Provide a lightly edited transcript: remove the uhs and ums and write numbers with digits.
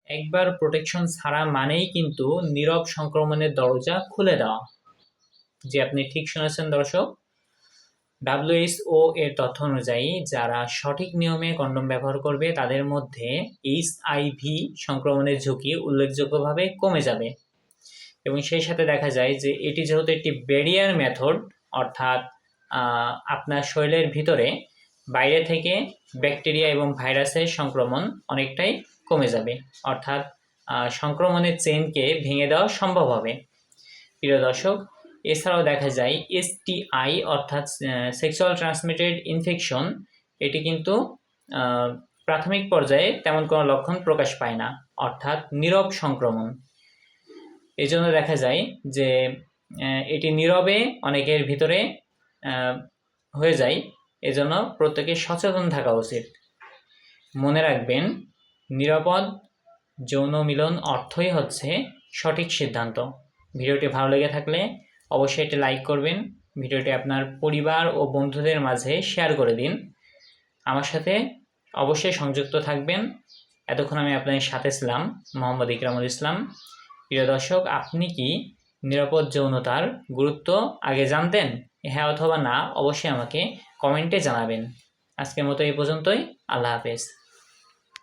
একবার প্রোটেকশন ছাড়া মানেই কিন্তু নীরব সংক্রমণের দরজা খুলে দেওয়া। যে আপনি ঠিক শুনেছেন দর্শক, WHO এর তথ্য অনুযায়ী যারা সঠিক নিয়মে কন্ডোম ব্যবহার করবে তাদের মধ্যে HIV সংক্রমণের ঝুঁকি উল্লেখযোগ্যভাবে কমে যাবে। এবং সেই সাথে দেখা যায় যে এটি যেহেতু একটি ব্যারিয়ার মেথড, অর্থাৎ আপনার শরীরের ভিতরে বাইরে থেকে ব্যাকটেরিয়া এবং ভাইরাসের সংক্রমণ অনেকটাই কমে যাবে, অর্থাৎ সংক্রমণের চেইনকে ভেঙে দেওয়া সম্ভব হবে। প্রিয় দর্শক, এছাড়াও দেখা যায় STI অর্থাৎ সেক্সুয়াল ট্রান্সমিটেড ইনফেকশন, এটি কিন্তু প্রাথমিক পর্যায়ে তেমন কোনো লক্ষণ প্রকাশ পায় না, অর্থাৎ নীরব সংক্রমণ। এই জন্য দেখা যায় যে এটি নীরবে অনেকের ভিতরে হয়ে যায়। এজন্য প্রত্যেকের সচেতন থাকা উচিত। মনে রাখবেন, নিরাপদ যৌন মিলন অর্থই হচ্ছে সঠিক সিদ্ধান্ত। ভিডিওটি ভালো লেগে থাকলে অবশ্যই এটি লাইক করবেন, ভিডিওটি আপনার পরিবার ও বন্ধুদের মাঝে শেয়ার করে দিন। আমার সাথে অবশ্যই সংযুক্ত থাকবেন। এতক্ষণ আমি আপনাদের সাথে ছিলাম মোহাম্মদ ইকরামুল ইসলাম। প্রিয় দর্শক, আপনি কি নিরাপদ যৌনতার গুরুত্ব আগে জানতেন? হ্যাঁ অথবা না অবশ্যই আমাকে কমেন্টে জানাবেন। আজকের মতো এই পর্যন্তই। আল্লাহ হাফেজ।